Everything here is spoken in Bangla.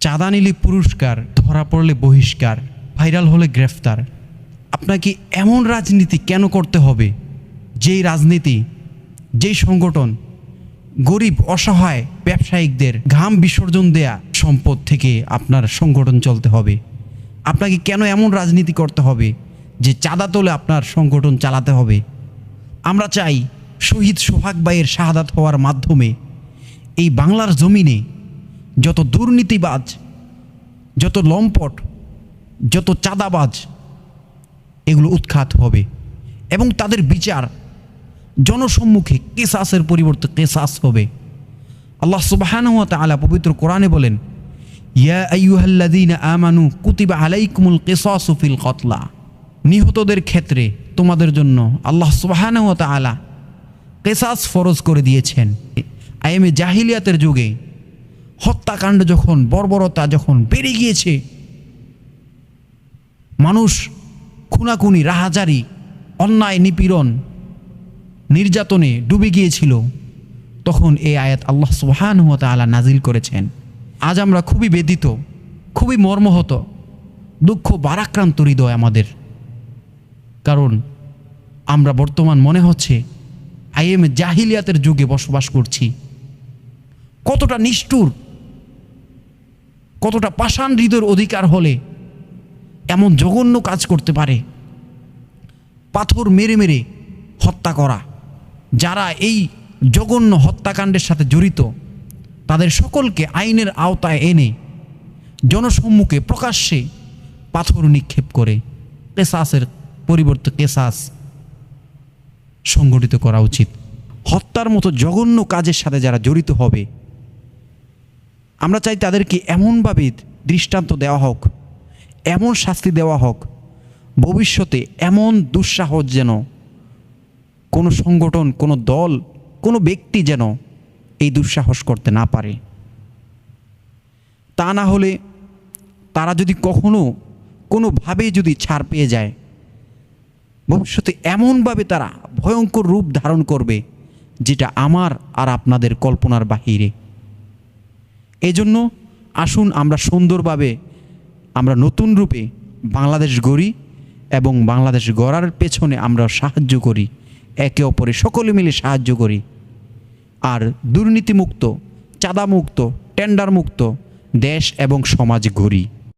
চাঁদা নিলে পুরস্কার, ধরা পড়লে বহিষ্কার, ভাইরাল হলে গ্রেফতার। আপনাকে এমন রাজনীতি কেন করতে হবে যেই রাজনীতি, যেই সংগঠন গরিব অসহায় ব্যবসায়িকদের ঘাম বিসর্জন দেয়া সম্পদ থেকে আপনার সংগঠন চলতে হবে? আপনাকে কেন এমন রাজনীতি করতে হবে যে চাঁদা তোলে আপনার সংগঠন চালাতে হবে? আমরা চাই শহীদ সোহাগ ভাইয়ের শাহাদাত হওয়ার মাধ্যমে এই বাংলার জমিনে যত দুর্নীতিবাজ, যত লম্পট, যত চাঁদাবাজ, এগুলো উৎখাত হবে এবং তাদের বিচার জনসম্মুখে কেসাসের পরিবর্তে কেসাস হবে। আল্লাহ সুবহানাহু ওয়া তাআলা পবিত্র কোরআনে বলেন, ইয়া আইয়ুহাল্লাযীনা আমানু কুতিবা আলাইকুমুল কিসাসু ফিল কতলা। নিহতদের ক্ষেত্রে তোমাদের জন্য আল্লাহ সুবহানাহু ওয়া তাআলা কেসাস ফরজ করে দিয়েছেন। আইএমএ জাহিলিয়াতের যুগে হত্যাকাণ্ড যখন, বর্বরতা যখন বেড়ে গিয়েছে, মানুষ খুনাখুনি, রাহাজারি, অন্যায়, নিপীড়ন, নির্যাতনে ডুবে গিয়েছিল, তখন এই আয়াত আল্লাহ সুবহানাহু ওয়া তাআলা নাজিল করেছেন। আজ আমরা খুবই বেদিত, খুবই মর্মাহত, দুঃখ ভারাক্রান্ত হৃদয় আমাদের। কারণ আমরা বর্তমান মনে হচ্ছে আইএমএ জাহিলিয়াতের যুগে বসবাস করছি। কতটা নিষ্ঠুর, কতটা পাষাণ হৃদয়ের অধিকার হলে এমন জঘন্য কাজ করতে পারে? পাথর মেরে মেরে হত্যা করা। যারা এই জঘন্য হত্যাকাণ্ডের সাথে জড়িত তাদের সকলকে আইনের আওতায় এনে জনসম্মুখে প্রকাশ্যে পাথর নিক্ষেপ করে কেসাসের পরিবর্তে কেসাস সংগঠিত করা উচিত। হত্যার মতো জঘন্য কাজের সাথে যারা জড়িত হবে, আমরা চাই তাদেরকে এমনভাবে দৃষ্টান্ত দেওয়া হোক, এমন শাস্তি দেওয়া হোক, ভবিষ্যতে এমন দুঃসাহস যেন কোনো সংগঠন, কোনো দল, কোনো ব্যক্তি যেন এই দুঃসাহস করতে না পারে। তা না হলে তারা যদি কখনো কোনোভাবে যদি ছাড় পেয়ে যায়, ভবিষ্যতে এমনভাবে তারা ভয়ঙ্কর রূপ ধারণ করবে যেটা আমার আর আপনাদের কল্পনার বাহিরে। এজন্য আসুন আমরা সুন্দরভাবে, আমরা নতুন রূপে বাংলাদেশ গড়ি এবং বাংলাদেশ গড়ার পেছনে আমরা সাহায্য করি, একে অপরে সকলে মিলে সাহায্য করি। আর দুর্নীতিমুক্ত, চাঁদামুক্ত, টেন্ডারমুক্ত দেশ এবং সমাজ গড়ি।